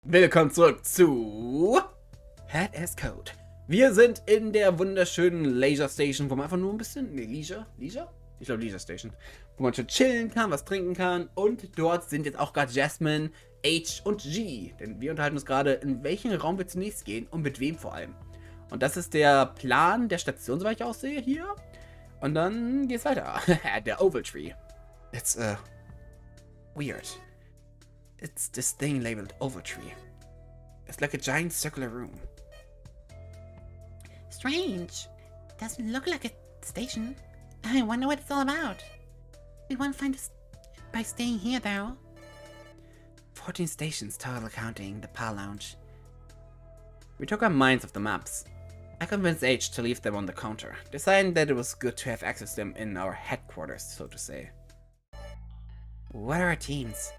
Willkommen zurück zu Code. Wir sind in der wunderschönen Leisure Station, wo man einfach nur ein bisschen, Leisure? Ich glaube Leisure Station, wo man schon chillen kann, was trinken kann, und dort sind jetzt auch gerade Jasmine, H und G, denn wir unterhalten uns gerade, in welchen Raum wir zunächst gehen und mit wem vor allem. Und das ist der Plan der Station, soweit ich aussehe, hier. Und dann geht's weiter. Der Oval Tree. It's weird. It's this thing labeled Oval Tree. It's like a giant circular room. Strange. Doesn't look like a station. I wonder what it's all about. We won't find us by staying here, though. 14 stations total, counting the PAL lounge. We took our minds off the maps. I convinced H to leave them on the counter, deciding that it was good to have access to them in our headquarters, so to say. What are our teams?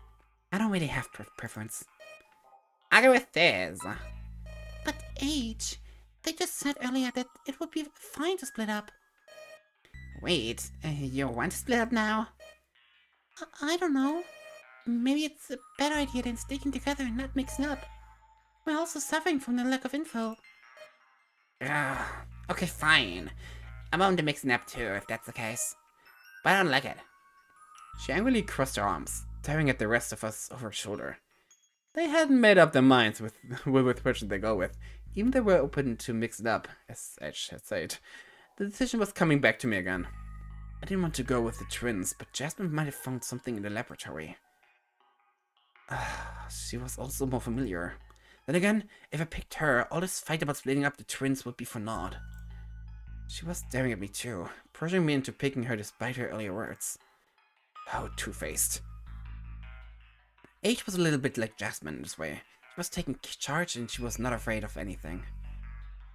I don't really have preference. I go with this. But H, they just said earlier that it would be fine to split up. Wait, you want to split up now? I don't know. Maybe it's a better idea than sticking together and not mixing up. We're also suffering from the lack of info. Okay, fine. I'm on to mixing up too, if that's the case. But I don't like it. She angrily crossed her arms, staring at the rest of us over her shoulder. They hadn't made up their minds with which they go with, even they were open to mix it up, as Edge had said. The decision was coming back to me again. I didn't want to go with the twins, but Jasmine might have found something in the laboratory. She was also more familiar. Then again, if I picked her, all this fight about splitting up the twins would be for naught. She was staring at me too, pressuring me into picking her despite her earlier words. How two-faced. H was a little bit like Jasmine in this way. She was taking charge and she was not afraid of anything.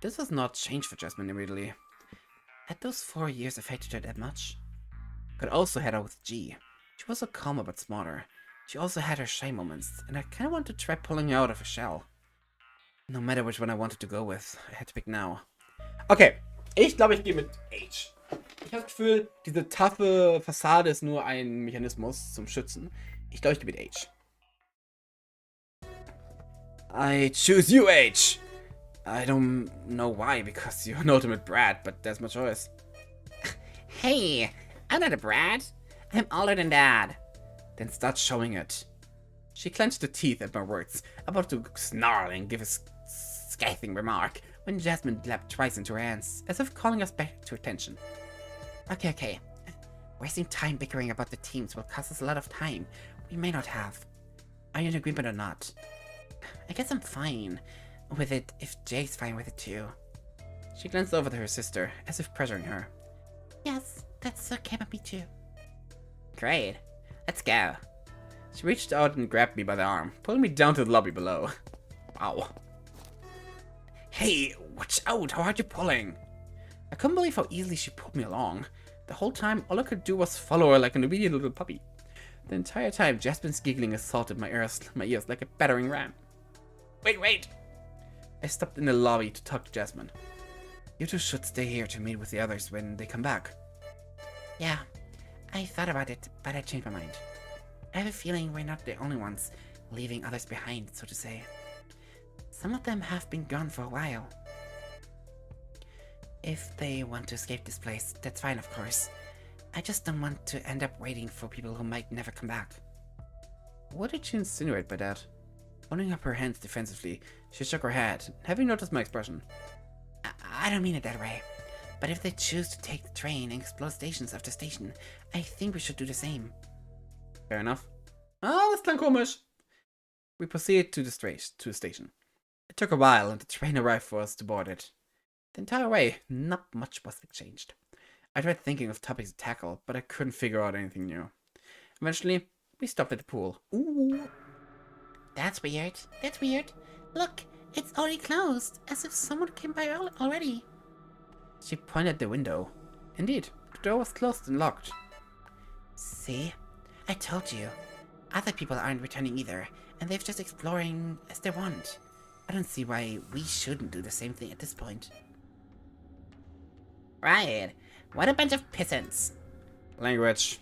This was not changed for Jasmine immediately. Had those 4 years affected her that much? Could also had her with G. She was so calmer but smarter. She also had her shy moments, and I kinda wanted to try pulling her out of her shell. No matter which one I wanted to go with, I had to pick now. Okay, ich glaube, ich gehe mit H. Ich habe das Gefühl, diese taffe Fassade ist nur ein Mechanismus zum Schützen. Ich glaube, ich gehe mit H. I choose you, H! I don't know why, because you're an ultimate brat, but that's my choice. Hey, I'm not a brat. I'm older than Dad. Then start showing it. She clenched her teeth at my words, about to snarl and give a scathing remark, when Jasmine clapped twice into her hands, as if calling us back to attention. Okay. Wasting time bickering about the teams will cost us a lot of time we may not have. Are you in agreement or not? I guess I'm fine with it if Jay's fine with it too. She glanced over to her sister, as if pressuring her. Yes, that's okay with me too. Great. Let's go. She reached out and grabbed me by the arm, pulling me down to the lobby below. Wow. Hey, watch out, how hard you pulling? I couldn't believe how easily she pulled me along. The whole time, all I could do was follow her like an obedient little puppy. The entire time, Jasmine's giggling assaulted my ears like a battering ram. Wait! I stopped in the lobby to talk to Jasmine. You two should stay here to meet with the others when they come back. Yeah, I thought about it, but I changed my mind. I have a feeling we're not the only ones leaving others behind, so to say. Some of them have been gone for a while. If they want to escape this place, that's fine, of course. I just don't want to end up waiting for people who might never come back. What did she insinuate by that? Holding up her hands defensively, she shook her head, having noticed my expression. I don't mean it that way. But if they choose to take the train and explore stations after station, I think we should do the same. Fair enough. Das klang komisch. We proceeded to the station. It took a while and the train arrived for us to board it. The entire way, not much was exchanged. I tried thinking of topics to tackle, but I couldn't figure out anything new. Eventually, we stopped at the pool. Ooh. That's weird. Look, it's already closed, as if someone came by already. She pointed at the window. Indeed, the door was closed and locked. See? I told you. Other people aren't returning either, and they're just exploring as they want. I don't see why we shouldn't do the same thing at this point. Right. What a bunch of pissants. Language.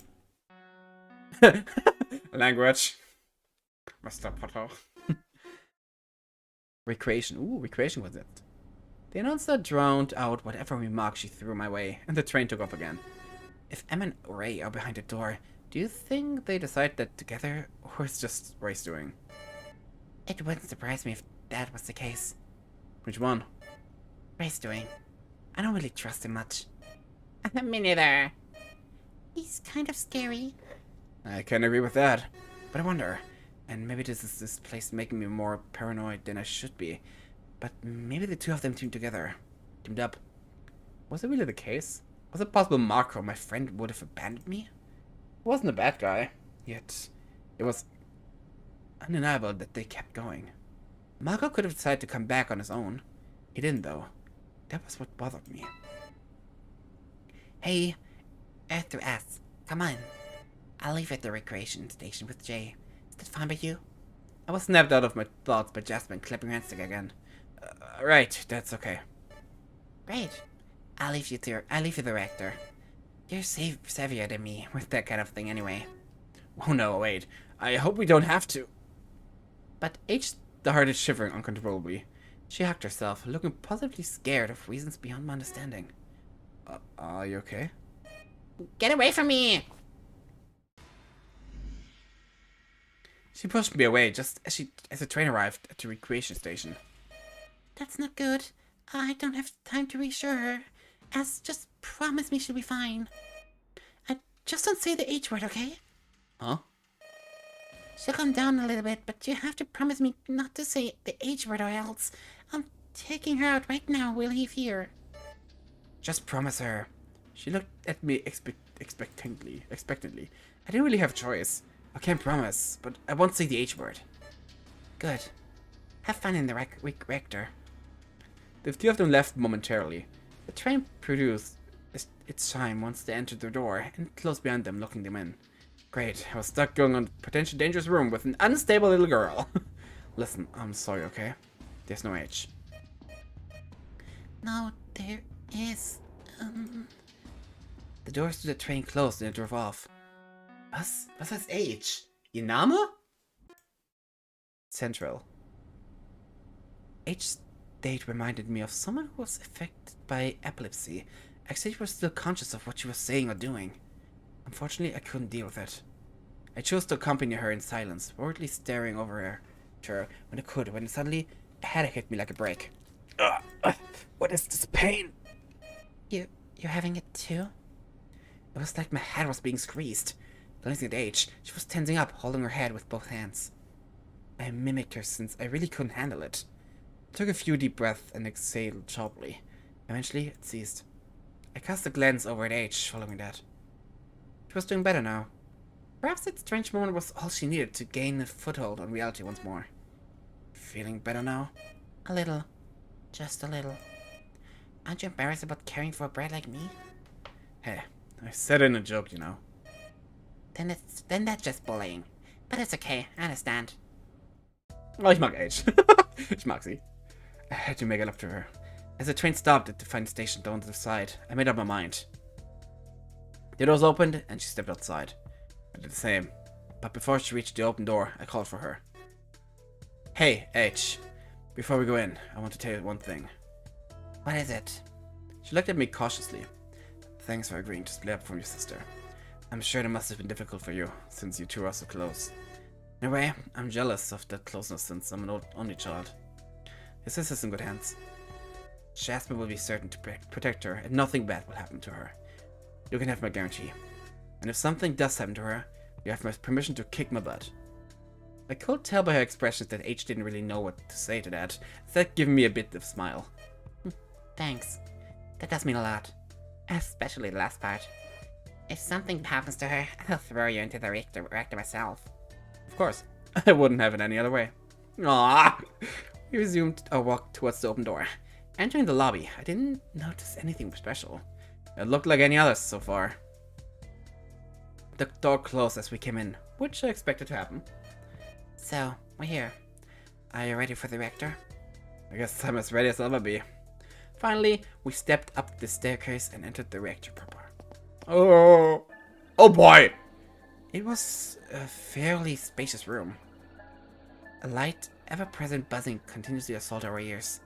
Mr. Potter. Recreation. Ooh, recreation was it. The announcer drowned out whatever remark she threw my way, and the train took off again. If Em and Ray are behind the door, do you think they decide that together, or is just Ray's doing? It wouldn't surprise me if that was the case. Which one? Ray's doing. I don't really trust him much. Me neither. He's kind of scary. I can agree with that. But I wonder, and maybe this place making me more paranoid than I should be, but maybe the two of them teamed up. Was it really the case? Was it possible Marco, my friend, would have abandoned me? He wasn't a bad guy, yet it was undeniable that they kept going. Marco could have decided to come back on his own. He didn't, though. That was what bothered me. Hey, Earth through S, come on. I'll leave at the recreation station with Jay. Is that fine by you? I was snapped out of my thoughts by Jasmine clapping her hands together again. Right, that's okay. Great. I'll leave you the rector. You're savvier than me with that kind of thing anyway. Oh no, wait. I hope we don't have to. But H started shivering uncontrollably. She hugged herself, looking positively scared of reasons beyond my understanding. Are you okay? Get away from me! She pushed me away just as the train arrived at the recreation station. That's not good. I don't have time to reassure her. Just promise me she'll be fine. Just don't say the H word, okay? Huh? She'll calm down a little bit, but you have to promise me not to say the H word or else I'm taking her out right now. We'll leave here. Just promise her. She looked at me expectantly. I didn't really have a choice. I can't promise, but I won't say the H word. Good. Have fun in the rector. The two of them left momentarily. The train produced its chime once they entered the door and closed behind them, locking them in. Great, I was stuck going on a potentially dangerous room with an unstable little girl. Listen, I'm sorry, okay? There's no H. No, there is. The doors to the train closed and it drove off. Was heißt H? Ihr Name? Central. H's date reminded me of someone who was affected by epilepsy. Actually, she was still conscious of what she was saying or doing. Unfortunately, I couldn't deal with it. I chose to accompany her in silence, worriedly staring over her when I could, when suddenly a headache hit me like a brick. What is this pain? You're having it too? It was like my head was being squeezed. Glancing at H, she was tensing up, holding her head with both hands. I mimicked her since I really couldn't handle it. I took a few deep breaths and exhaled sharply. Eventually, it ceased. I cast a glance over at H, following that. She was doing better now. Perhaps that strange moment was all she needed to gain a foothold on reality once more. Feeling better now? A little. Just a little. Aren't you embarrassed about caring for a brat like me? Hey, I said it in a joke, you know. Then that's just bullying. But it's okay, I understand. Oh, ich mag H. Ich mag sie. I had to make it up to her. As the train stopped at the final station down to the side, I made up my mind. The doors opened and she stepped outside. I did the same. But before she reached the open door, I called for her. Hey, H. Before we go in, I want to tell you one thing. What is it? She looked at me cautiously. Thanks for agreeing to split up from your sister. I'm sure it must have been difficult for you, since you two are so close. In a way, I'm jealous of that closeness since I'm an only child. Your sister's in good hands. Jasmine will be certain to protect her, and nothing bad will happen to her. You can have my guarantee. And if something does happen to her, you have my permission to kick my butt. I could tell by her expressions that H didn't really know what to say to that, instead giving me a bit of a smile. Thanks. That does mean a lot. Especially the last part. If something happens to her, I'll throw you into the reactor myself. Of course. I wouldn't have it any other way. Aww. We resumed our walk towards the open door. Entering the lobby, I didn't notice anything special. It looked like any others so far. The door closed as we came in, which I expected to happen. So, we're here. Are you ready for the reactor? I guess I'm as ready as I'll ever be. Finally, we stepped up the staircase and entered the reactor proper. Oh boy! It was a fairly spacious room. A light ever-present buzzing continues to assault our ears.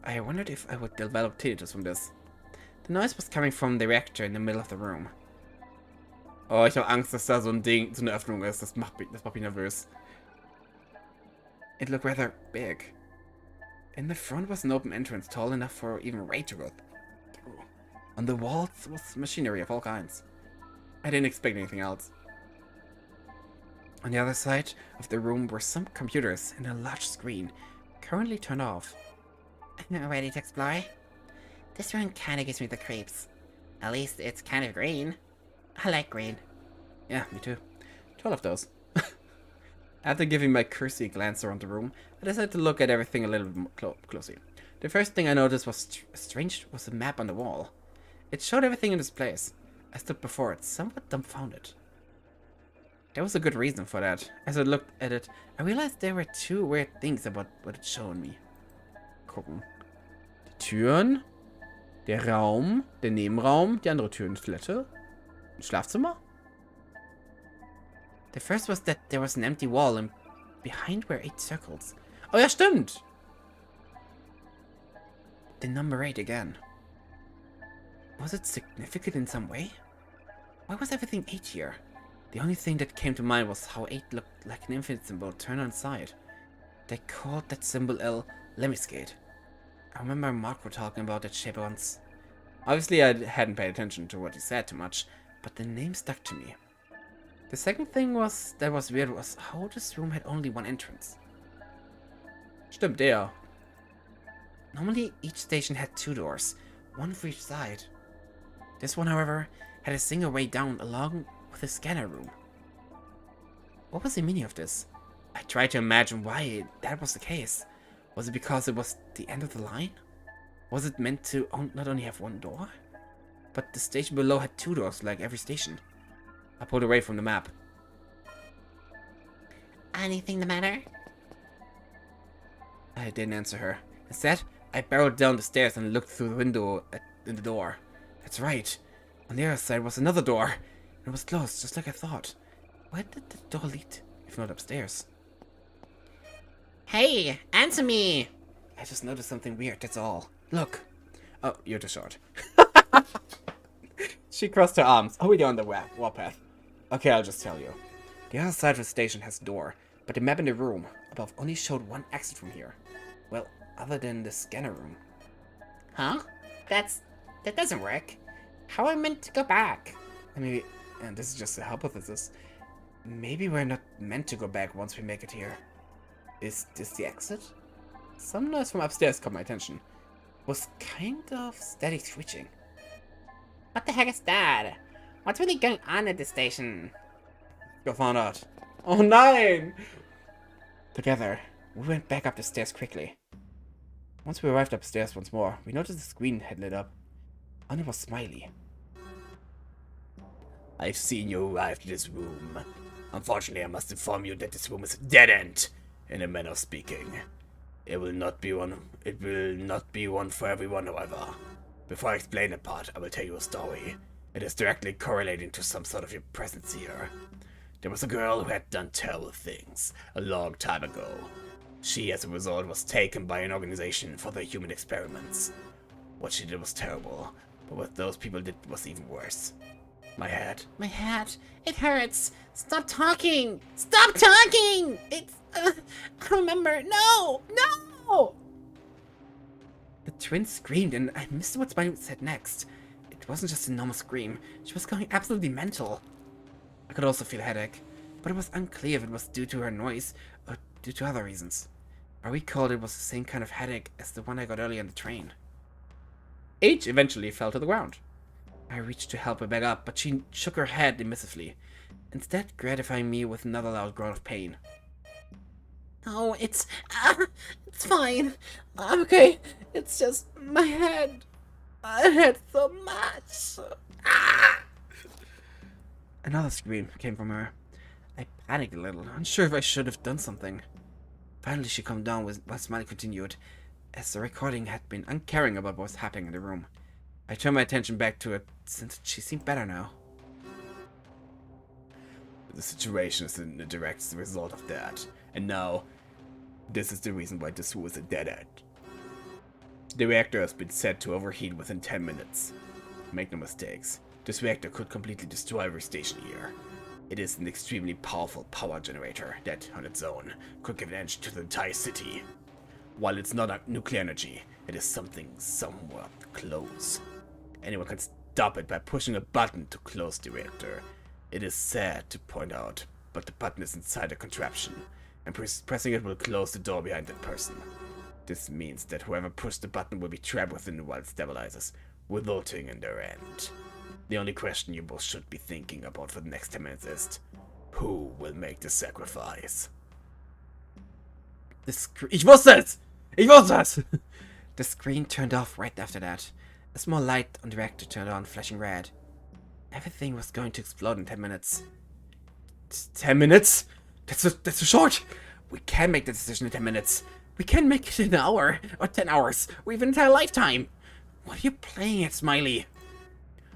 I wondered if I would develop tinnitus from this. The noise was coming from the reactor in the middle of the room. Oh, ich habe Angst, dass da so ein Ding, so eine Öffnung ist. Das macht mich nervös. It looked rather big. In the front was an open entrance tall enough for even Ray to go through. On the walls was machinery of all kinds. I didn't expect anything else. On the other side of the room were some computers and a large screen, currently turned off. Ready to explore? This room kinda gives me the creeps. At least it's kind of green. I like green. Yeah, me too. 12 of those. After giving my cursory glance around the room, I decided to look at everything a little bit more closely. The first thing I noticed was was a map on the wall. It showed everything in its place. I stood before it, somewhat dumbfounded. There was a good reason for that. As I looked at it, I realized there were two weird things about what it showed me. Gucken. Die Türen, der Raum, der Nebenraum, die andere Tür und Toilette, ein Schlafzimmer. The first was that there was an empty wall and behind were 8 circles. Oh ja, stimmt! The number 8 again. Was it significant in some way? Why was everything 8 here? The only thing that came to mind was how 8 looked like an infinite symbol turned on its side. They called that symbol L Lemmiscate. I remember Marco talking about that shape once. Obviously I hadn't paid attention to what he said too much, but the name stuck to me. The second thing that was weird was how this room had only one entrance. Stimmt, der. Normally each station had 2 doors, one for each side. This one, however, had a single way down along with a scanner room. What was the meaning of this? I tried to imagine why that was the case. Was it because it was the end of the line? Was it meant to not only have one door? But the station below had 2 doors like every station. I pulled away from the map. Anything the matter? I didn't answer her. Instead, I barreled down the stairs and looked through the window in the door. That's right. On the other side was another door. It was closed, just like I thought. Where did the door lead, if not upstairs? Hey, answer me! I just noticed something weird, that's all. Look. Oh, you're too short. She crossed her arms. Oh, we're on the warpath. Okay, I'll just tell you. The other side of the station has a door, but the map in the room above only showed one exit from here. Well, other than the scanner room. Huh? That doesn't work. How am I meant to go back? Maybe, and this is just a hypothesis, maybe we're not meant to go back once we make it here. Is this the exit? Some noise from upstairs caught my attention. It was kind of static switching. What the heck is that? What's really going on at the station? Go find out. Oh nein! Together, we went back up the stairs quickly. Once we arrived upstairs once more, we noticed the screen had lit up. On it was Smiley. I've seen you arrive to this room. Unfortunately, I must inform you that this room is a dead end, in a manner of speaking. It will not be one for everyone, however. Before I explain that part, I will tell you a story. It is directly correlating to some sort of your presence here. There was a girl who had done terrible things a long time ago. She, as a result, was taken by an organization for their human experiments. What she did was terrible, but what those people did was even worse. My head. My head. It hurts. Stop talking. Stop talking! It's... I remember. No! No! The twins screamed, and I missed what Smiley said next. It wasn't just a normal scream. She was going absolutely mental. I could also feel a headache, but it was unclear if it was due to her noise or due to other reasons. I recalled it was the same kind of headache as the one I got earlier on the train. H eventually fell to the ground. I reached to help her back up, but she shook her head dismissively, instead gratifying me with another loud groan of pain. No, it's fine. I'm okay. It's just my head. I hurt so much. Another scream came from her. I panicked a little, unsure if I should have done something. Finally, she calmed down while Smiley continued, as the recording had been uncaring about what was happening in the room. I turned my attention back to it, since she seemed better now. The situation is a direct result of that. And now, This is the reason why this was a dead end. The reactor has been set to overheat within 10 minutes. Make no mistakes, this reactor could completely destroy every station here. It is an extremely powerful power generator that, on its own, could give an edge to the entire city. While it's not a nuclear energy, it is something somewhat close. Anyone can stop it by pushing a button to close the reactor. It is sad to point out, but the button is inside a contraption, and pressing it will close the door behind that person. This means that whoever pushed the button will be trapped within it while it stabilizes, resulting in their end. The only question you both should be thinking about for the next 10 minutes is, who will make the sacrifice? Ich wusste es! Ich wusste es! The screen turned off right after that. A small light on the reactor turned on, flashing red. Everything was going to explode in 10 minutes. 10 minutes? That's too short! We can make the decision in 10 minutes. We can make it in an hour, or 10 hours, or even an entire lifetime. What are you playing at, Smiley?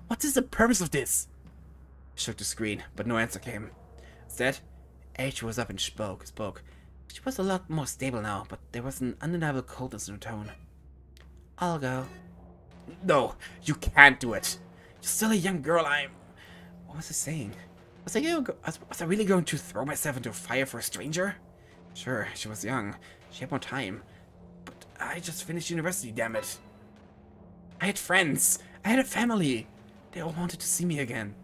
What is the purpose of this? I shook the screen, but no answer came. Instead, H was up and spoke. She was a lot more stable now, but there was an undeniable coldness in her tone. I'll go. No, you can't do it. You're still a young girl. What was I saying? Was I really going to throw myself into a fire for a stranger? Sure, she was young. She had more time. But I just finished university, damn it. I had friends. I had a family. They all wanted to see me again.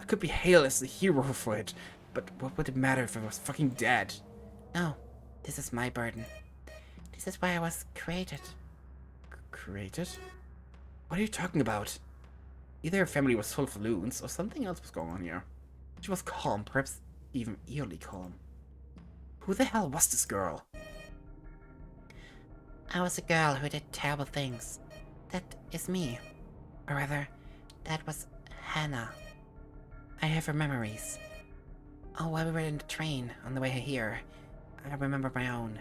I could be hailed as the hero for it, but what would it matter if I was fucking dead? No, this is my burden. This is why I was created. Created? What are you talking about? Either her family was full of loons, or something else was going on here. She was calm, perhaps even eerily calm. Who the hell was this girl? I was a girl who did terrible things. That is me. Or rather, that was Hannah. I have her memories. Oh, while we were in the train on the way here, I remember my own.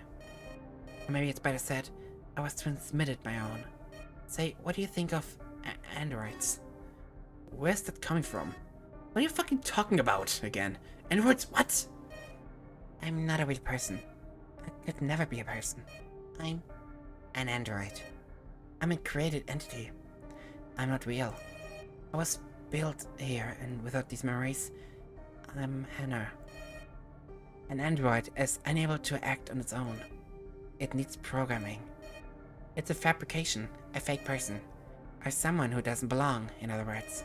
Or maybe it's better said, I was transmitted my own. Say, what do you think of androids? Where's that coming from? What are you fucking talking about again? Androids, what? I'm not a real person. I could never be a person. I'm an android. I'm a created entity. I'm not real. I was built here, and without these memories, I'm Hannah. An android is unable to act on its own. It needs programming. It's a fabrication, a fake person, or someone who doesn't belong, in other words.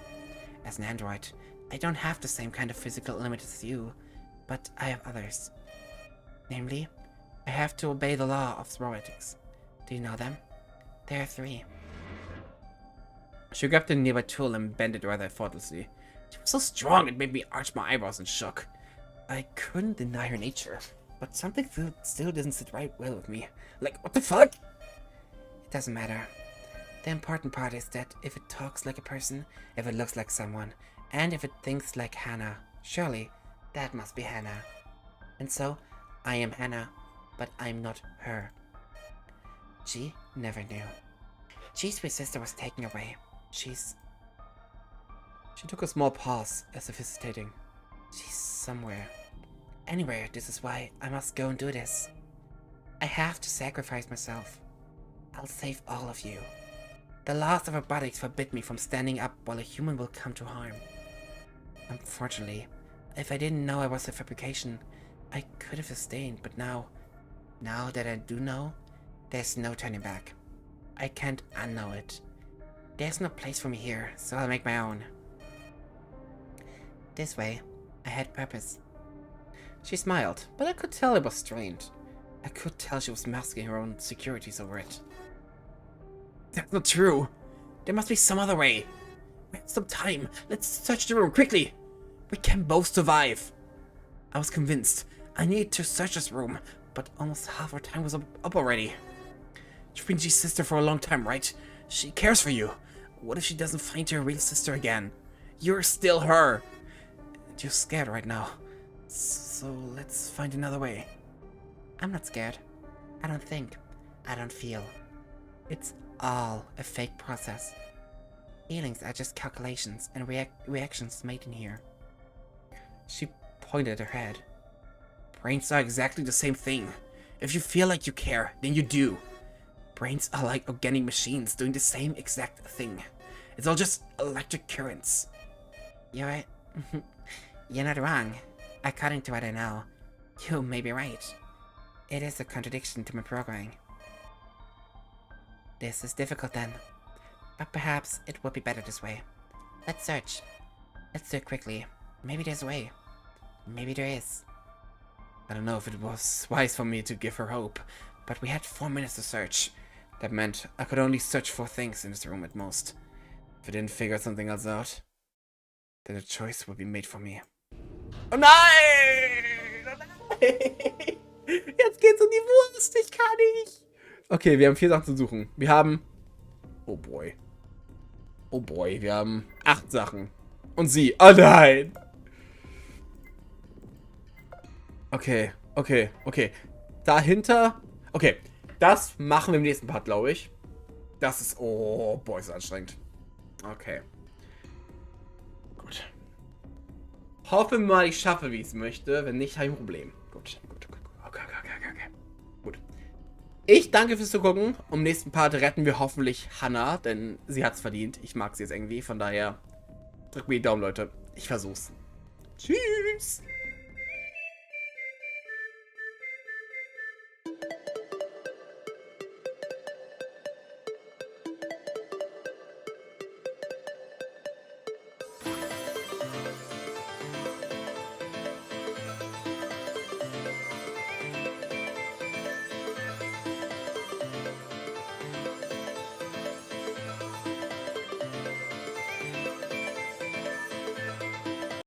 As an android, I don't have the same kind of physical limits as you, but I have others. Namely, I have to obey the law of robotics. Do you know them? There are 3. She grabbed the nearby tool and bent it rather effortlessly. She was so strong it made me arch my eyebrows in shock. I couldn't deny her nature, but something still didn't sit right well with me. Like, what the fuck? It doesn't matter. The important part is that if it talks like a person, if it looks like someone, and if it thinks like Hannah, surely that must be Hannah. And so, I am Hannah, but I'm not her. She never knew. G's sweet sister was taken away. She took a small pause, as if hesitating. She's somewhere. Anywhere, this is why I must go and do this. I have to sacrifice myself. I'll save all of you. The laws of robotics forbid me from standing up while a human will come to harm. Unfortunately, if I didn't know I was a fabrication, I could have sustained, but now that I do know, there's no turning back. I can't unknow it. There's no place for me here, so I'll make my own. This way, I had purpose. She smiled, but I could tell it was strained. I could tell she was masking her own insecurities over it. That's not true. There must be some other way. We have some time. Let's search the room quickly. We can both survive. I was convinced. I needed to search this room, but almost half our time was up already. You've been G's sister for a long time, right? She cares for you. What if she doesn't find her real sister again? You're still her. And you're scared right now. So let's find another way. I'm not scared. I don't think. I don't feel. It's all a fake process. Feelings are just calculations and reactions made in here. She pointed at her head. Brains are exactly the same thing. If you feel like you care, then you do. Brains are like organic machines doing the same exact thing. It's all just electric currents. You're not wrong. According to what I know, you may be right. It is a contradiction to my programming. This is difficult then, but perhaps it would be better this way. Let's search. Let's do it quickly. Maybe there's a way. Maybe there is. I don't know if it was wise for me to give her hope, but we had 4 minutes to search. That meant I could only search for things in this room at most. If I didn't figure something else out, then a choice would be made for me. Oh nein! Oh nein! Jetzt geht's um die Wurst, ich kann nicht! Okay, wir haben 4 Sachen zu suchen. Wir haben... Oh boy. Oh boy, wir haben 8 Sachen. Und sie. Oh nein! Okay, okay, okay. Dahinter... Okay, das machen wir im nächsten Part, glaube ich. Das ist... Oh, boy, ist anstrengend. Okay. Gut. Hoffe mal, ich schaffe, wie ich es möchte. Wenn nicht, habe ich ein Problem. Gut, gut, gut. Okay, okay, okay, okay. Gut. Ich danke fürs Zugucken. Im nächsten Part retten wir hoffentlich Hannah, denn sie hat es verdient. Ich mag sie jetzt irgendwie. Von daher, drückt mir die Daumen, Leute. Ich versuch's. Tschüss.